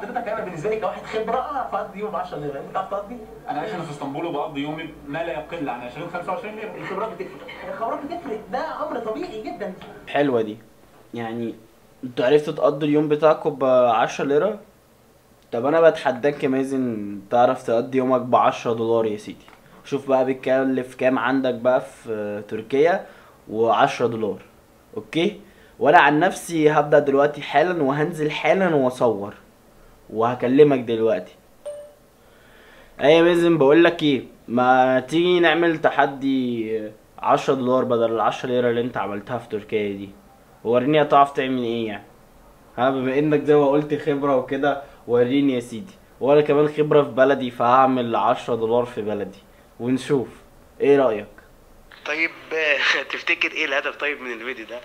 حضرتك انا بالنسبه لي كواحد خبره اعرف اقضي يوم 10 ليره، انت تعرف تقضي؟ انا عايش في اسطنبول وبقضي يومي ما لا يقل عن 25 ليره. الخبرات بتفرق، الخبرات بتفرق، ده امر طبيعي جدا. حلوه دي. يعني انتوا عرفتوا تقضوا اليوم بتاعكم ب10 ليره؟ طب انا بتحداك يا مازن تعرف تقضي يومك ب10 دولار يا سيدي. شوف بقى بتكلف كام عندك بقى في تركيا، و10 دولار. اوكي؟ وانا عن نفسي هبدأ دلوقتي حالا وهنزل حالا واصور وهكلمك دلوقتي. ايه يا مازن بقولك ايه، ما تيجي نعمل تحدي 10 دولار بدل ال10 ليرة اللي انت عملتها في تركيا دي، وريني هتعرف تعمل ايه يعني. ها بما انك زي ما قلت خبرة وكده، وريني يا سيدي. وانا كمان خبرة في بلدي، فهعمل 10 دولار في بلدي ونشوف ايه رأيك. طيب تفتكر ايه الهدف طيب من الفيديو ده؟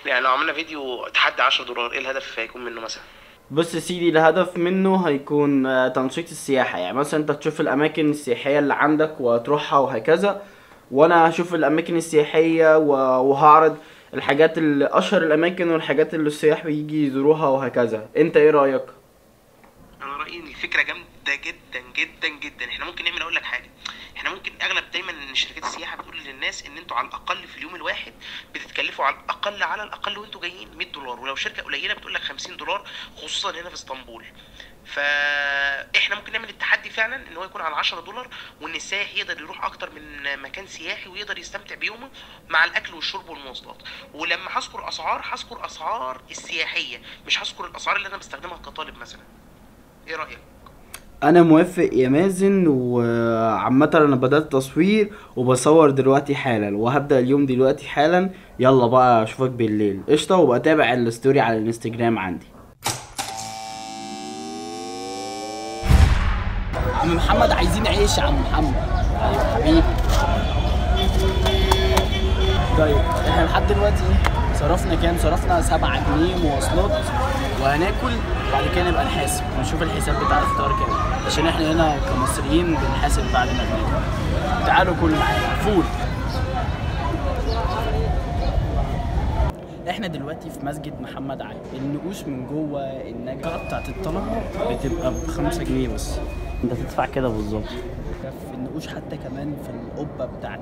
يعني لو عملنا فيديو تحدي 10 دولار ايه الهدف هيكون منه مثلا؟ بص يا سيدي، الهدف منه هيكون تنشيط السياحة. يعني مثلا انت تشوف الاماكن السياحية اللي عندك وتروحها وهكذا، وانا هشوف الاماكن السياحية وهعرض الحاجات اللي اشهر الاماكن والحاجات اللي السياح بيجي يزوروها وهكذا. انت ايه رأيك؟ انا رأيي ان الفكرة جامدة جدا جدا جدا. احنا ممكن نعمل، اقول لك حاجة، احنا ممكن اغلب دايما شركات السياحه بتقول للناس ان انتوا على الاقل في اليوم الواحد بتتكلفوا على الاقل وانتوا جايين 100 دولار، ولو شركه قليله بتقول لك 50 دولار، خصوصا هنا في اسطنبول. فاحنا ممكن نعمل التحدي فعلا ان هو يكون على 10 دولار، وان السائح يقدر يروح اكتر من مكان سياحي ويقدر يستمتع بيومه مع الاكل والشرب والمواصلات. ولما هذكر اسعار السياحيه، مش هذكر الاسعار اللي انا بستخدمها كطالب مثلا. ايه رايك؟ انا موافق يا مازن، وعامة انا بدأت تصوير وبصور دلوقتي حالا، وهبدأ اليوم دلوقتي حالا. يلا بقى اشوفك بالليل قشطة، وبقى تابع الستوري على الانستجرام عندي. عم محمد عايزين عيش يا عم محمد. ايوه حبيبي. طيب احنا لحد دلوقتي صرفنا كام؟ صرفنا 7 جنيه مواصلات، وهناكل بعد كده نبقى نحاسب ونشوف الحساب بتاع الفطار كام، عشان احنا هنا كمصريين بنحاسب بعد ما ناكل. تعالوا كلوا معايا فول. احنا دلوقتي في مسجد محمد علي. النقوش من جوه النجفة بتاعت الطلبة بتبقى ب5 جنيه بس، انت تدفع كده بالظبط. في النقوش حتى كمان في القبة بتاعت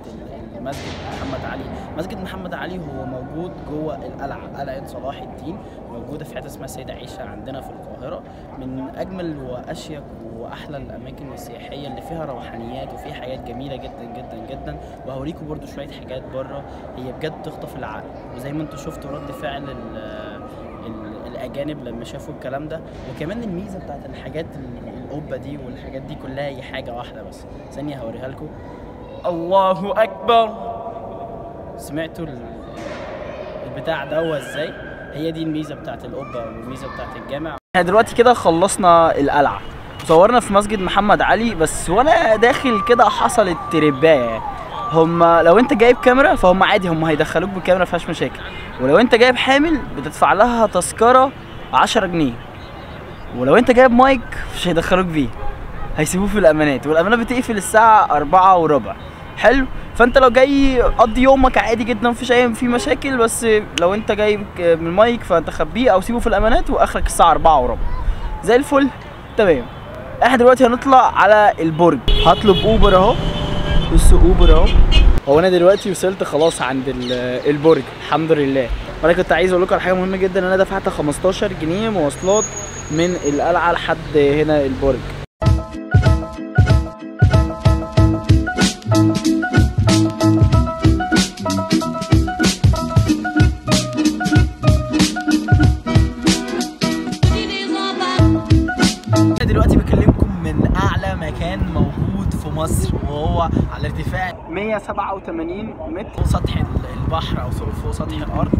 المسجد محمد علي. مسجد محمد علي هو موجود جوه القلعة، قلعة صلاح الدين، موجودة في حتة اسمها السيدة عيشة عندنا في القاهرة. من أجمل وأشيك وأحلى الأماكن السياحية اللي فيها روحانيات وفيها حاجات جميلة جدا جدا جدا. وهوريكم برضو شوية حاجات بره هي بجد تخطف العقل، وزي ما انتوا شفتوا رد فعل الأجانب لما شافوا الكلام ده. وكمان الميزة بتاعت الحاجات القبة دي والحاجات دي كلها هي حاجة واحدة بس. ثانية هوريها لكم. الله أكبر. سمعتوا البتاع ده ازاي؟ هي دي الميزة بتاعت القبة والميزة بتاعت الجامع. احنا دلوقتي كده خلصنا القلعة وصورنا في مسجد محمد علي بس، وانا داخل كده حصلت ترباية. هما لو انت جايب كاميرا فهم عادي، هم هيدخلوك بالكاميرا مفيهاش مشاكل، ولو انت جايب حامل بتدفع لها تذكرة 10 جنيه، ولو انت جايب مايك مش هيدخلوك بيه، هيسيبوه في الامانات، والامانات بتقفل الساعة 4:15. حلو؟ فانت لو جاي قضي يومك عادي جدا مفيش اي في مشاكل، بس لو انت جايب من مايك فانت خبيه او سيبه في الامانات، واخرك الساعة 4:15 زي الفل. تمام. احنا دلوقتي هنطلع على البرج، هطلب اوبر اهو. بصوا اوبر اهو. هو انا دلوقتي وصلت خلاص عند البرج الحمد لله. وانا كنت عايز اقول لكم على حاجه مهمه جدا، ان انا دفعت 15 جنيه مواصلات من القلعه لحد هنا البرج. انا دلوقتي بكلمكم من اعلى مكان موجود في مصر، وهو على ارتفاع 187 متر فوق سطح البحر او فوق سطح الارض.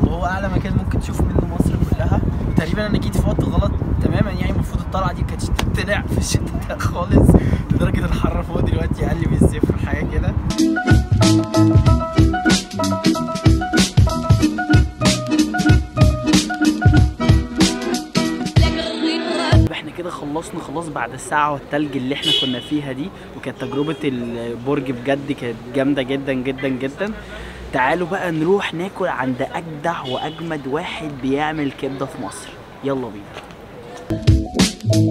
وهو اعلى مكان ممكن تشوف منه مصر كلها. وتقريبا انا جيت في وقت غلط تماما، يعني المفروض الطلعه دي كانتش تطلع في الشتاء خالص، لدرجه الحر فوق دلوقتي اقل من الصفر حاجه كده. احنا كده خلصنا خلاص بعد الساعة والتلج اللي احنا كنا فيها دي، وكانت تجربة البرج بجد كانت جامدة جدا جدا جدا. تعالوا بقى نروح ناكل عند اجدع واجمد واحد بيعمل كبدة في مصر. يلا بينا. كده.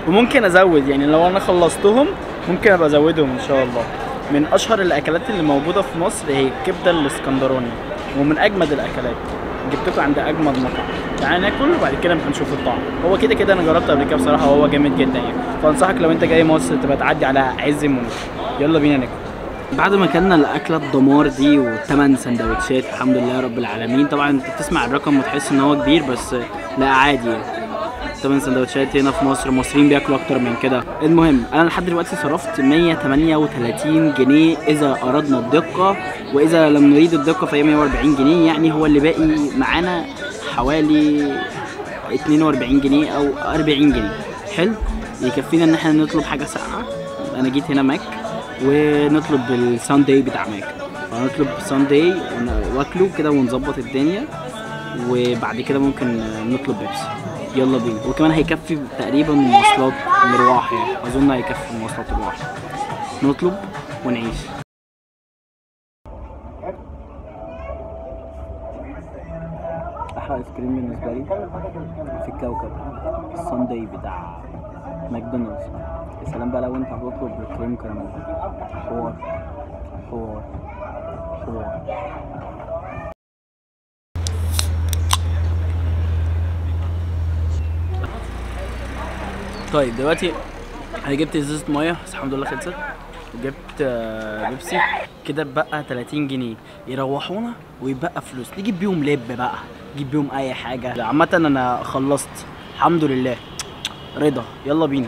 وممكن ازود، يعني لو انا خلصتهم ممكن ابقى ازودهم ان شاء الله. من اشهر الاكلات اللي موجوده في مصر هي الكبده الاسكندراني، ومن اجمد الاكلات. جبتكم عند اجمد مطعم، تعالى ناكل وبعد كده نبقى نشوف الطعم. هو كده كده انا جربته قبل كده بصراحه وهو جامد جدا يعني، فانصحك لو انت جاي مصر تبقى تعدي على عز المنيا. يلا بينا ناكل. بعد ما اكلنا الاكله الدمار دي و8 سندوتشات الحمد لله رب العالمين. طبعا انت بتسمع الرقم وتحس ان هو كبير، بس لا عادي يعني. 8 سندوتشات هنا في مصر المصريين بياكلوا اكتر من كده. المهم انا لحد دلوقتي صرفت 138 جنيه اذا اردنا الدقه، واذا لم نريد الدقه فهي 140 جنيه. يعني هو اللي باقي معانا حوالي 42 جنيه او 40 جنيه. حلو، يكفينا ان احنا نطلب حاجه ساقعه. انا جيت هنا ماك ونطلب الساندي بتاع ماك، فنطلب ساندي واكله كده ونظبط الدنيا، وبعد كده ممكن نطلب بيبسي. يلا بينا. وكمان هيكفي تقريبا مواصلات مروح، يعني اظن هيكفي مواصلات مروح. نطلب ونعيش. احلى ايس كريم بالنسبه لي في الكوكب الساندي بتاع ماكدونالدز. يا سلام بقى لو انت هتطلب كريم كراميل، حوار حوار حوار. طيب دلوقتي انا جبت ازازه ميه بس الحمد لله خلصت، وجبت بيبسي كده بقى 30 جنيه يروحونا ويبقى فلوس نجيب بيهم لب بقى، نجيب بيهم اي حاجه. عامه انا خلصت الحمد لله، رضا. يلا بينا.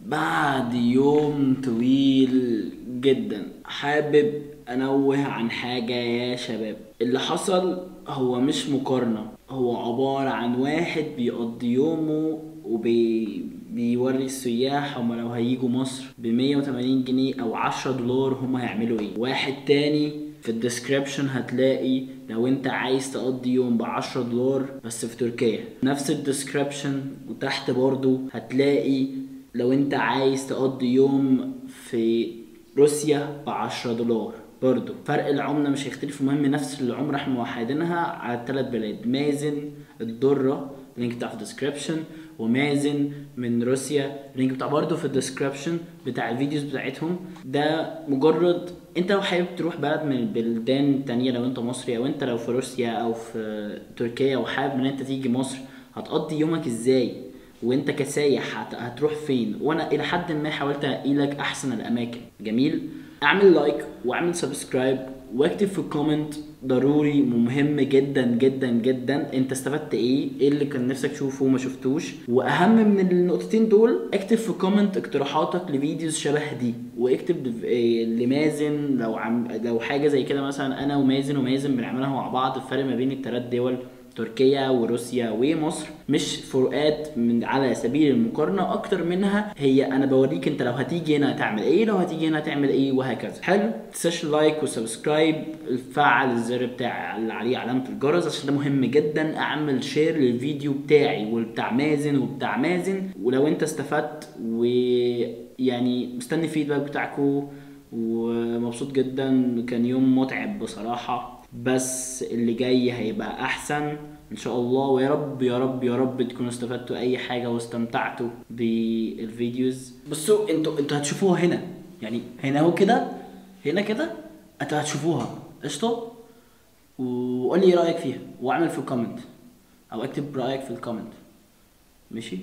بعد يوم طويل جدا حابب انوه عن حاجة يا شباب. اللي حصل هو مش مقارنة، هو عبارة عن واحد بيقضي يومه وبيوري السياح هما لو هيجوا مصر ب180 جنيه او 10 دولار هما هيعملوا ايه. واحد تاني في الديسكريبشن هتلاقي لو انت عايز تقضي يوم ب10 دولار بس في تركيا. نفس الديسكريبشن وتحت برضو هتلاقي لو انت عايز تقضي يوم في روسيا ب10 دولار. برضو فرق العملة مش هيختلف. المهم نفس العملة احنا موحدينها على الثلاث بلاد. مازن الدرة اللينك بتاع في الديسكريبشن، ومازن من روسيا اللينك بتاع برضو في الديسكريبشن بتاع الفيديوز بتاعتهم. ده مجرد انت لو حابب تروح بلد من البلدان التانية، لو انت مصري او انت لو في روسيا او في تركيا وحابب ان انت تيجي مصر، هتقضي يومك ازاي وانت كسايح هتروح فين. وانا الى حد ما حاولت انقلك احسن الاماكن. جميل. اعمل لايك واعمل سبسكرايب واكتب في الكومنت ضروري مهم جدا جدا جدا انت استفدت ايه اللي كان نفسك تشوفه وما شفتوش. واهم من النقطتين دول اكتب في الكومنت اقتراحاتك لفيديوز شبه دي، واكتب لمازن لو حاجه زي كده مثلا انا ومازن بنعملها مع بعض. الفرق ما بين الثلاث دول تركيا وروسيا ومصر مش فروقات من على سبيل المقارنه، اكتر منها هي انا بوريك انت لو هتيجي هنا هتعمل ايه، لو هتيجي هنا هتعمل ايه، وهكذا. حلو. تنساش لايك وسبسكرايب، فعل الزر بتاع اللي عليه علامه الجرس عشان ده مهم جدا. اعمل شير للفيديو بتاعي وبتاع مازن وبتاع مازن، ولو انت استفدت ويعني مستني فيدباك بتاعكم. ومبسوط جدا، كان يوم متعب بصراحه، بس اللي جاي هيبقى احسن ان شاء الله. ويا رب يا رب يا رب تكونوا استفدتوا اي حاجه واستمتعتوا بالفيديوز. بصوا انتوا هتشوفوها هنا، يعني هنا اهو كده، هنا كده انتوا هتشوفوها قشطه. وقول لي ايه رايك فيها واعمل في الكومنت او اكتب رايك في الكومنت. ماشي.